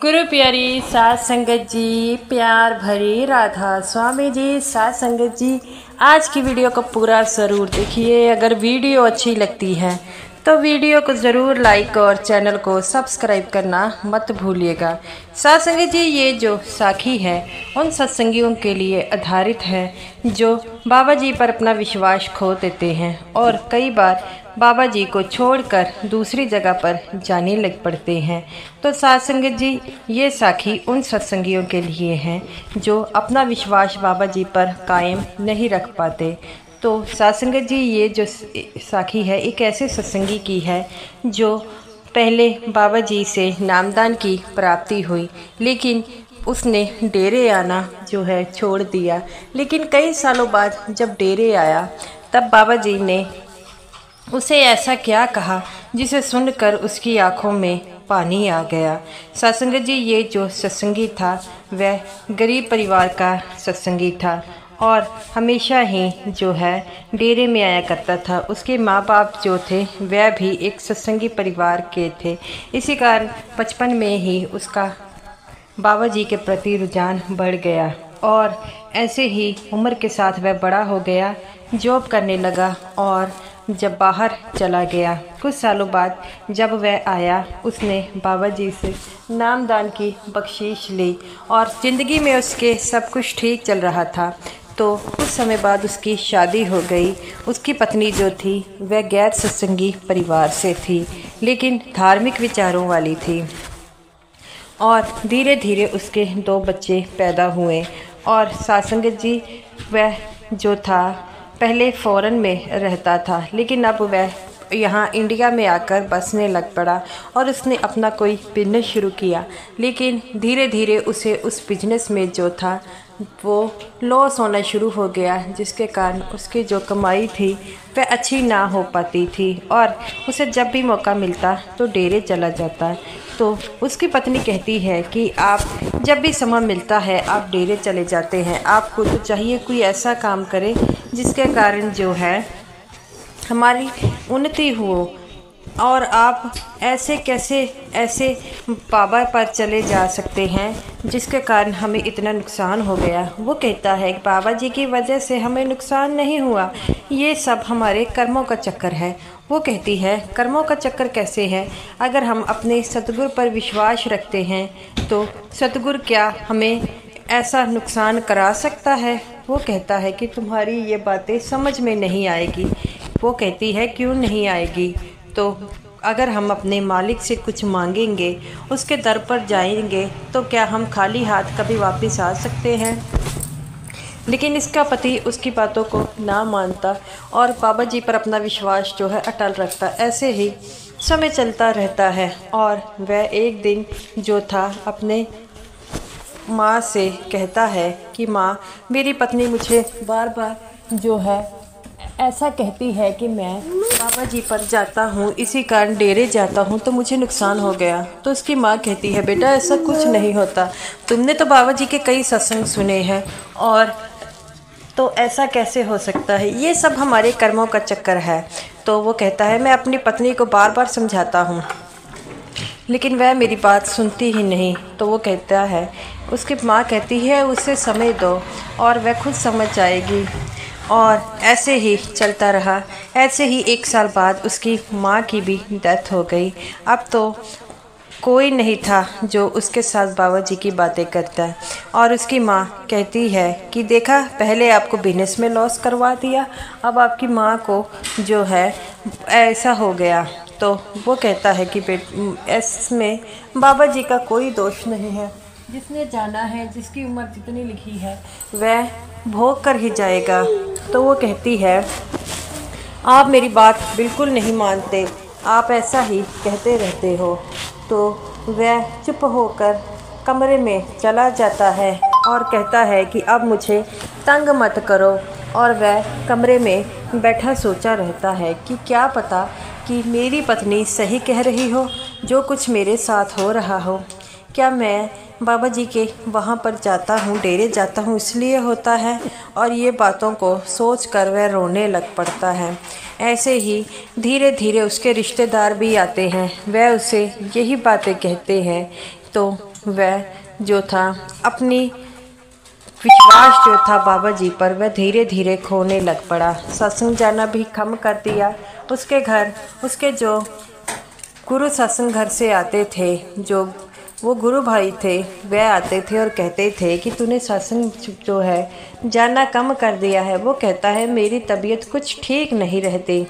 गुरु प्यारी सात संगत जी, प्यार भरी राधा स्वामी जी, सात संगत जी, आज की वीडियो को पूरा ज़रूर देखिए। अगर वीडियो अच्छी लगती है तो वीडियो को ज़रूर लाइक और चैनल को सब्सक्राइब करना मत भूलिएगा। सात संगत जी, ये जो साखी है उन सत्संगियों के लिए आधारित है जो बाबा जी पर अपना विश्वास खो देते हैं और कई बार बाबा जी को छोड़कर दूसरी जगह पर जाने लग पड़ते हैं। तो सात संगत जी, ये साखी उन सत्संगियों के लिए है जो अपना विश्वास बाबा जी पर कायम नहीं रख पाते। तो सात संगत जी, ये जो साखी है एक ऐसे सत्संगी की है जो पहले बाबा जी से नामदान की प्राप्ति हुई, लेकिन उसने डेरे आना जो है छोड़ दिया। लेकिन कई सालों बाद जब डेरे आया तब बाबा जी ने उसे ऐसा क्या कहा जिसे सुनकर उसकी आंखों में पानी आ गया। सत्संगत जी, ये जो सत्संगी था वह गरीब परिवार का सत्संगी था और हमेशा ही जो है डेरे में आया करता था। उसके माँ बाप जो थे वह भी एक सत्संगी परिवार के थे। इसी कारण बचपन में ही उसका बाबा जी के प्रति रुझान बढ़ गया और ऐसे ही उम्र के साथ वह बड़ा हो गया, जॉब करने लगा और जब बाहर चला गया कुछ सालों बाद जब वह आया उसने बाबा जी से नामदान की बख्शीश ली और ज़िंदगी में उसके सब कुछ ठीक चल रहा था। तो कुछ समय बाद उसकी शादी हो गई। उसकी पत्नी जो थी वह गैर सत्संगी परिवार से थी, लेकिन धार्मिक विचारों वाली थी और धीरे धीरे उसके 2 बच्चे पैदा हुए। और सत्संगत जी, वह जो था पहले फ़ॉरेन में रहता था, लेकिन अब वह यहाँ इंडिया में आकर बसने लग पड़ा और उसने अपना कोई बिजनेस शुरू किया। लेकिन धीरे धीरे उसे उस बिजनेस में जो था वो लॉस होना शुरू हो गया, जिसके कारण उसकी जो कमाई थी वह अच्छी ना हो पाती थी और उसे जब भी मौका मिलता तो डेरे चला जाता। तो उसकी पत्नी कहती है कि आप जब भी समय मिलता है आप डेरे चले जाते हैं, आपको तो चाहिए कोई ऐसा काम करें जिसके कारण जो है हमारी उन्नति हो, और आप ऐसे कैसे ऐसे बाबा पर चले जा सकते हैं जिसके कारण हमें इतना नुकसान हो गया। वो कहता है कि बाबा जी की वजह से हमें नुकसान नहीं हुआ, ये सब हमारे कर्मों का चक्कर है। वो कहती है कर्मों का चक्कर कैसे है? अगर हम अपने सतगुरु पर विश्वास रखते हैं तो सतगुरु क्या हमें ऐसा नुकसान करा सकता है? वो कहता है कि तुम्हारी ये बातें समझ में नहीं आएगी। वो कहती है क्यों नहीं आएगी? तो अगर हम अपने मालिक से कुछ मांगेंगे, उसके दर पर जाएंगे, तो क्या हम खाली हाथ कभी वापस आ सकते हैं? लेकिन इसका पति उसकी बातों को ना मानता और बाबा जी पर अपना विश्वास जो है अटल रखता। ऐसे ही समय चलता रहता है और वह एक दिन जो था अपने माँ से कहता है कि माँ, मेरी पत्नी मुझे बार बार जो है ऐसा कहती है कि मैं बाबा जी पर जाता हूँ, इसी कारण डेरे जाता हूँ तो मुझे नुकसान हो गया। तो उसकी माँ कहती है बेटा ऐसा कुछ नहीं होता, तुमने तो बाबा जी के कई सत्संग सुने हैं और तो ऐसा कैसे हो सकता है? ये सब हमारे कर्मों का चक्कर है। तो वो कहता है मैं अपनी पत्नी को बार बार समझाता हूँ लेकिन वह मेरी बात सुनती ही नहीं। तो वो कहता है, उसकी माँ कहती है उसे समय दो और वह खुद समझ जाएगी। और ऐसे ही चलता रहा। ऐसे ही 1 साल बाद उसकी माँ की भी डेथ हो गई। अब तो कोई नहीं था जो उसके साथ बाबा जी की बातें करता है। और उसकी माँ कहती है कि देखा, पहले आपको बिजनेस में लॉस करवा दिया, अब आपकी माँ को जो है ऐसा हो गया। तो वो कहता है कि इसमें बाबा जी का कोई दोष नहीं है, जिसने जाना है, जिसकी उम्र जितनी लिखी है वह भोग कर ही जाएगा। तो वो कहती है आप मेरी बात बिल्कुल नहीं मानते, आप ऐसा ही कहते रहते हो। तो वह चुप होकर कमरे में चला जाता है और कहता है कि अब मुझे तंग मत करो। और वह कमरे में बैठा सोचा रहता है कि क्या पता कि मेरी पत्नी सही कह रही हो, जो कुछ मेरे साथ हो रहा हो। क्या मैं बाबा जी के वहाँ पर जाता हूँ, डेरे जाता हूँ इसलिए होता है? और ये बातों को सोचकर वह रोने लग पड़ता है। ऐसे ही धीरे धीरे उसके रिश्तेदार भी आते हैं, वह उसे यही बातें कहते हैं। तो वह जो था अपनी विश्वास जो था बाबा जी पर वह धीरे धीरे खोने लग पड़ा। सत्संग जाना भी कम कर दिया। उसके घर उसके जो गुरु सत्संग घर से आते थे, जो वो गुरु भाई थे, वह आते थे और कहते थे कि तूने सत्संग जो है जाना कम कर दिया है। वो कहता है मेरी तबीयत कुछ ठीक नहीं रहती,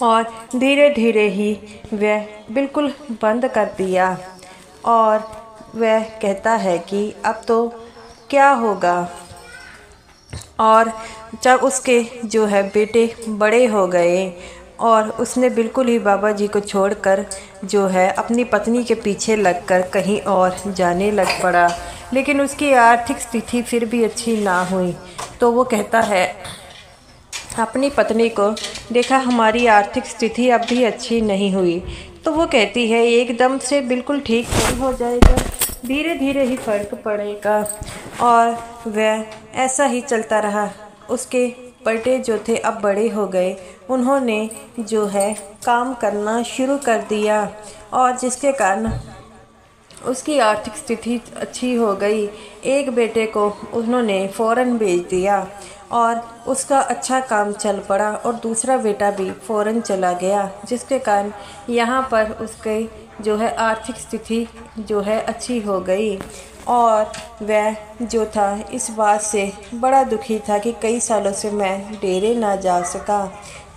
और धीरे धीरे ही वह बिल्कुल बंद कर दिया। और वह कहता है कि अब तो क्या होगा। और जब उसके जो है बेटे बड़े हो गए और उसने बिल्कुल ही बाबा जी को छोड़कर जो है अपनी पत्नी के पीछे लगकर कहीं और जाने लग पड़ा, लेकिन उसकी आर्थिक स्थिति फिर भी अच्छी ना हुई। तो वो कहता है अपनी पत्नी को, देखा हमारी आर्थिक स्थिति अब भी अच्छी नहीं हुई। तो वो कहती है एकदम से बिल्कुल ठीक नहीं हो जाएगा, धीरे धीरे ही फर्क पड़ेगा। और वह ऐसा ही चलता रहा। उसके बेटे जो थे अब बड़े हो गए, उन्होंने जो है काम करना शुरू कर दिया, और जिसके कारण उसकी आर्थिक स्थिति अच्छी हो गई। एक बेटे को उन्होंने फ़ौरन भेज दिया और उसका अच्छा काम चल पड़ा, और दूसरा बेटा भी फ़ौरन चला गया, जिसके कारण यहाँ पर उसके जो है आर्थिक स्थिति जो है अच्छी हो गई। और वह जो था इस बात से बड़ा दुखी था कि कई सालों से मैं डेरे ना जा सका।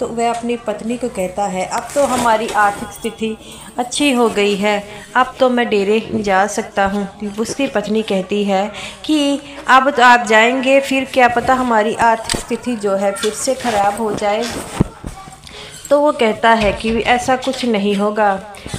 तो वह अपनी पत्नी को कहता है अब तो हमारी आर्थिक स्थिति अच्छी हो गई है, अब तो मैं डेरे जा सकता हूँ। उसकी पत्नी कहती है कि अब तो आप जाएंगे, फिर क्या पता हमारी आर्थिक स्थिति जो है फिर से ख़राब हो जाए। तो वो कहता है कि ऐसा कुछ नहीं होगा।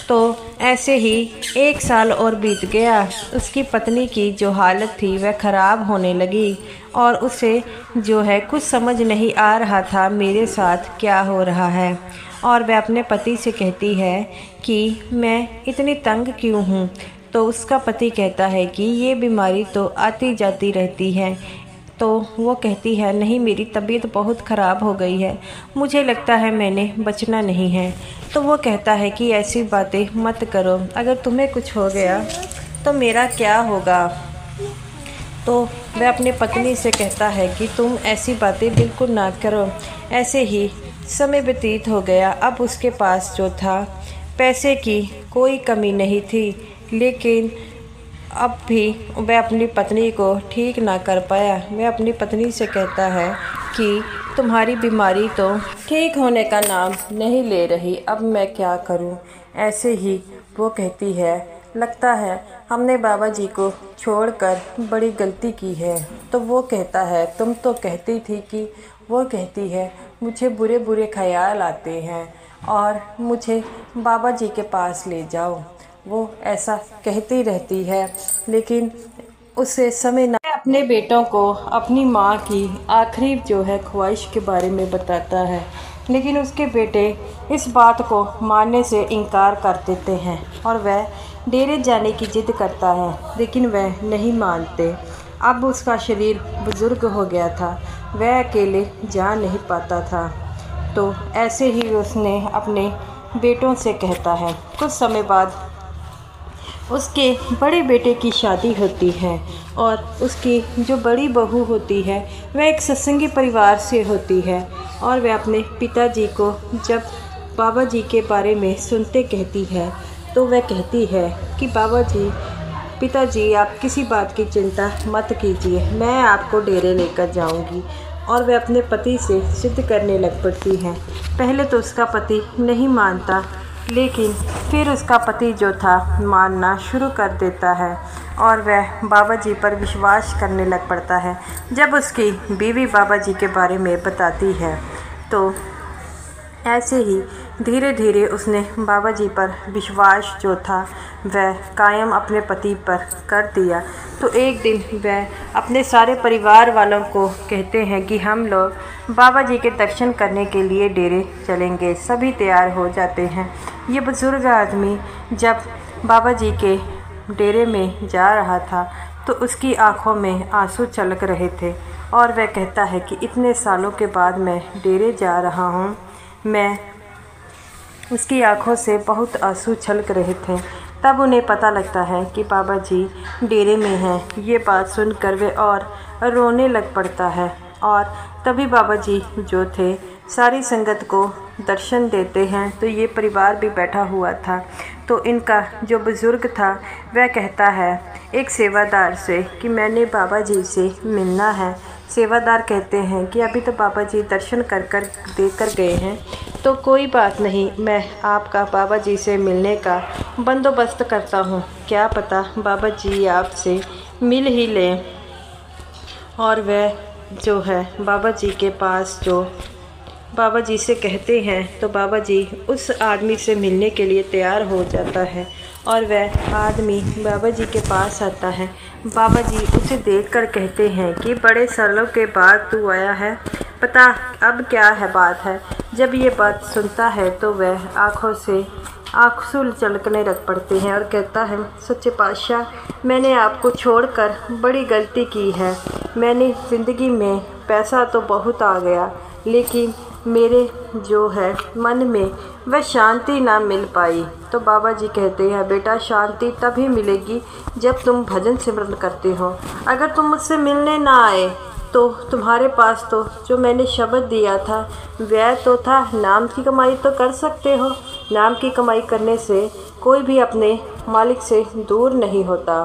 तो ऐसे ही 1 साल और बीत गया। उसकी पत्नी की जो हालत थी वह ख़राब होने लगी, और उसे जो है कुछ समझ नहीं आ रहा था मेरे साथ क्या हो रहा है। और वह अपने पति से कहती है कि मैं इतनी तंग क्यों हूँ। तो उसका पति कहता है कि ये बीमारी तो आती जाती रहती है। तो वो कहती है नहीं, मेरी तबीयत बहुत ख़राब हो गई है, मुझे लगता है मैंने बचना नहीं है। तो वो कहता है कि ऐसी बातें मत करो, अगर तुम्हें कुछ हो गया तो मेरा क्या होगा। तो वह अपनी पत्नी से कहता है कि तुम ऐसी बातें बिल्कुल ना करो। ऐसे ही समय व्यतीत हो गया। अब उसके पास जो था पैसे की कोई कमी नहीं थी, लेकिन अब भी वह अपनी पत्नी को ठीक ना कर पाया। वह अपनी पत्नी से कहता है कि तुम्हारी बीमारी तो ठीक होने का नाम नहीं ले रही, अब मैं क्या करूं। ऐसे ही वो कहती है लगता है हमने बाबा जी को छोड़कर बड़ी गलती की है। तो वो कहता है तुम तो कहती थी कि, वो कहती है मुझे बुरे बुरे ख्याल आते हैं और मुझे बाबा जी के पास ले जाओ। वो ऐसा कहती रहती है, लेकिन उसे समय ना अपने बेटों को अपनी माँ की आखिरी जो है ख्वाहिश के बारे में बताता है, लेकिन उसके बेटे इस बात को मानने से इनकार कर देते हैं और वह डेरे जाने की जिद करता है, लेकिन वह नहीं मानते। अब उसका शरीर बुजुर्ग हो गया था, वह अकेले जा नहीं पाता था। तो ऐसे ही उसने अपने बेटों से कहता है। कुछ समय बाद उसके बड़े बेटे की शादी होती है, और उसकी जो बड़ी बहू होती है वह एक सत्संगी परिवार से होती है, और वह अपने पिताजी को जब बाबा जी के बारे में सुनते कहती है, तो वह कहती है कि बाबा जी, पिताजी आप किसी बात की चिंता मत कीजिए, मैं आपको डेरे लेकर जाऊंगी। और वह अपने पति से जिद करने लग पड़ती है। पहले तो उसका पति नहीं मानता, लेकिन फिर उसका पति जो था मानना शुरू कर देता है और वह बाबा जी पर विश्वास करने लग पड़ता है। जब उसकी बीवी बाबा जी के बारे में बताती है, तो ऐसे ही धीरे धीरे उसने बाबा जी पर विश्वास जो था वह कायम अपने पति पर कर दिया। तो एक दिन वह अपने सारे परिवार वालों को कहते हैं कि हम लोग बाबा जी के दर्शन करने के लिए डेरे चलेंगे। सभी तैयार हो जाते हैं। ये बुज़ुर्ग आदमी जब बाबा जी के डेरे में जा रहा था, तो उसकी आंखों में आंसू छलक रहे थे और वह कहता है कि इतने सालों के बाद मैं डेरे जा रहा हूँ। मैं उसकी आंखों से बहुत आंसू छलक रहे थे, तब उन्हें पता लगता है कि बाबा जी डेरे में हैं। ये बात सुनकर वे और रोने लग पड़ता है और तभी बाबा जी जो थे सारी संगत को दर्शन देते हैं। तो ये परिवार भी बैठा हुआ था। तो इनका जो बुज़ुर्ग था वह कहता है एक सेवादार से कि मैंने बाबा जी से मिलना है। सेवादार कहते हैं कि अभी तो बाबा जी दर्शन कर देकर गए हैं, तो कोई बात नहीं, मैं आपका बाबा जी से मिलने का बंदोबस्त करता हूँ। क्या पता बाबा जी आपसे मिल ही लें। और वह जो है बाबा जी के पास जो बाबा जी से कहते हैं तो बाबा जी उस आदमी से मिलने के लिए तैयार हो जाता है और वह आदमी बाबा जी के पास आता है। बाबा जी उसे देखकर कहते हैं कि बड़े सालों के बाद तू आया है, पता अब क्या है बात है। जब ये बात सुनता है तो वह आँखों से आंसू छलकने लग पड़ते हैं और कहता है सच्चे पातशाह, मैंने आपको छोड़कर बड़ी गलती की है। मैंने ज़िंदगी में पैसा तो बहुत आ गया, लेकिन मेरे जो है मन में वह शांति ना मिल पाई। तो बाबा जी कहते हैं बेटा, शांति तभी मिलेगी जब तुम भजन सिमरन करते हो। अगर तुम मुझसे मिलने ना आए तो तुम्हारे पास तो जो मैंने शब्द दिया था वह तो था, नाम की कमाई तो कर सकते हो। नाम की कमाई करने से कोई भी अपने मालिक से दूर नहीं होता।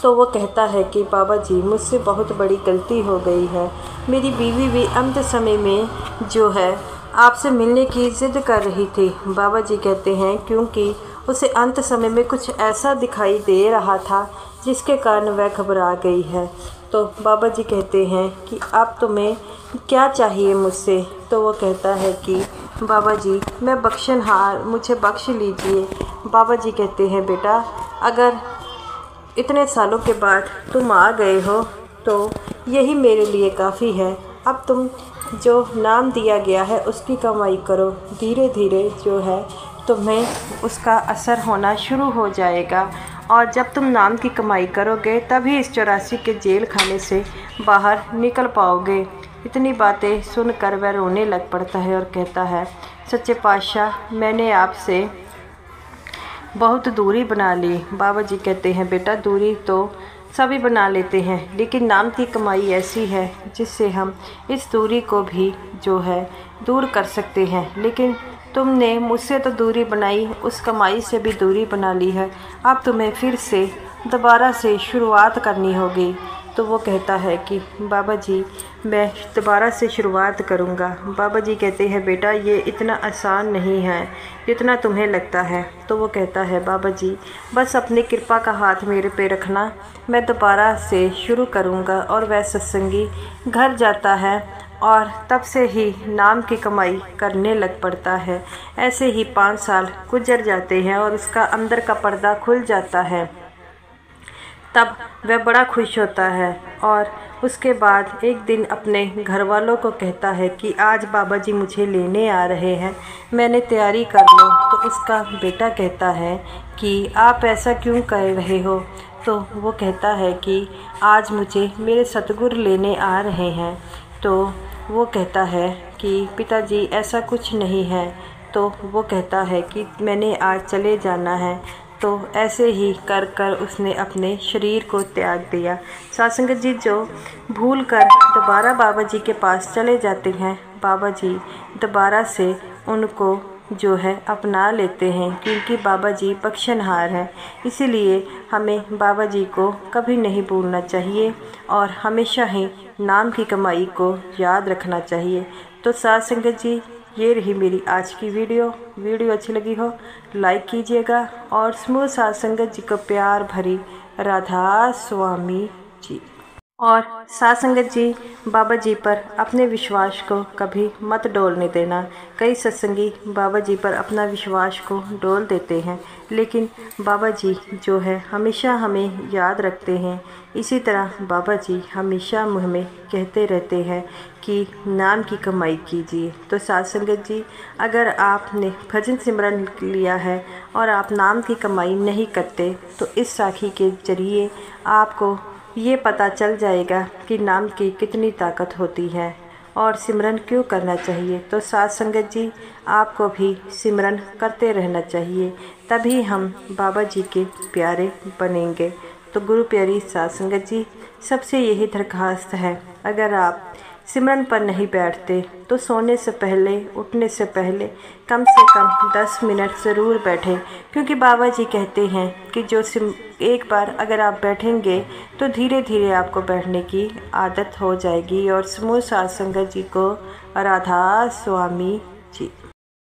तो वो कहता है कि बाबा जी मुझसे बहुत बड़ी गलती हो गई है। मेरी बीवी भी अंत समय में जो है आपसे मिलने की ज़िद कर रही थी। बाबा जी कहते हैं क्योंकि उसे अंत समय में कुछ ऐसा दिखाई दे रहा था जिसके कारण वह घबरा गई है। तो बाबा जी कहते हैं कि अब तुम्हें क्या चाहिए मुझसे। तो वो कहता है कि बाबा जी मैं बख्शनहार, मुझे बख्श लीजिए। बाबा जी कहते हैं बेटा, अगर इतने सालों के बाद तुम आ गए हो तो यही मेरे लिए काफ़ी है। अब तुम जो नाम दिया गया है उसकी कमाई करो। धीरे धीरे जो है तुम्हें उसका असर होना शुरू हो जाएगा और जब तुम नाम की कमाई करोगे तभी इस 84 के जेल खाने से बाहर निकल पाओगे। इतनी बातें सुनकर वह रोने लग पड़ता है और कहता है सच्चे पातशाह, मैंने आपसे बहुत दूरी बना ली। बाबा जी कहते हैं बेटा, दूरी तो सभी बना लेते हैं, लेकिन नाम की कमाई ऐसी है जिससे हम इस दूरी को भी जो है दूर कर सकते हैं। लेकिन तुमने मुझसे तो दूरी बनाई, उस कमाई से भी दूरी बना ली है। अब तुम्हें फिर से दोबारा से शुरुआत करनी होगी। तो वो कहता है कि बाबा जी मैं दोबारा से शुरुआत करूँगा। बाबा जी कहते हैं बेटा, ये इतना आसान नहीं है जितना तुम्हें लगता है। तो वो कहता है बाबा जी बस अपनी कृपा का हाथ मेरे पे रखना, मैं दोबारा से शुरू करूँगा। और वह सत्संगी घर जाता है और तब से ही नाम की कमाई करने लग पड़ता है। ऐसे ही 5 साल गुजर जाते हैं और उसका अंदर का पर्दा खुल जाता है। तब वह बड़ा खुश होता है और उसके बाद एक दिन अपने घर वालों को कहता है कि आज बाबा जी मुझे लेने आ रहे हैं, मैंने तैयारी कर लो। तो उसका बेटा कहता है कि आप ऐसा क्यों कर रहे हो। तो वो कहता है कि आज मुझे मेरे सतगुरु लेने आ रहे हैं। तो वो कहता है कि पिताजी ऐसा कुछ नहीं है। तो वो कहता है कि मैंने आज चले जाना है। तो ऐसे ही कर कर उसने अपने शरीर को त्याग दिया। सासंगत जी जो भूल कर दोबारा बाबा जी के पास चले जाते हैं, बाबा जी दोबारा से उनको जो है अपना लेते हैं, क्योंकि बाबा जी बख्शनहार हैं। इसीलिए हमें बाबा जी को कभी नहीं भूलना चाहिए और हमेशा ही नाम की कमाई को याद रखना चाहिए। तो साथ संगत जी, ये रही मेरी आज की वीडियो अच्छी लगी हो लाइक कीजिएगा और समूह साथ संगत जी को प्यार भरी राधा स्वामी जी। और साथ संगत जी, बाबा जी पर अपने विश्वास को कभी मत डोलने देना। कई सत्संगी बाबा जी पर अपना विश्वास को डोल देते हैं, लेकिन बाबा जी जो है हमेशा हमें याद रखते हैं। इसी तरह बाबा जी हमेशा हमें कहते रहते हैं कि नाम की कमाई कीजिए। तो साथ संगत जी, अगर आपने भजन सिमरन लिया है और आप नाम की कमाई नहीं करते तो इस साखी के जरिए आपको ये पता चल जाएगा कि नाम की कितनी ताकत होती है। और सिमरन क्यों करना चाहिए। तो साथ संगत जी आपको भी सिमरन करते रहना चाहिए, तभी हम बाबा जी के प्यारे बनेंगे। तो गुरु प्यारी साथ संगत जी सबसे यही दरख्वास्त है, अगर आप सिमरन पर नहीं बैठते तो सोने से पहले, उठने से पहले कम से कम 10 मिनट ज़रूर बैठें, क्योंकि बाबा जी कहते हैं कि जो एक बार अगर आप बैठेंगे तो धीरे धीरे आपको बैठने की आदत हो जाएगी। और समूह साथ संगत जी को राधा स्वामी जी।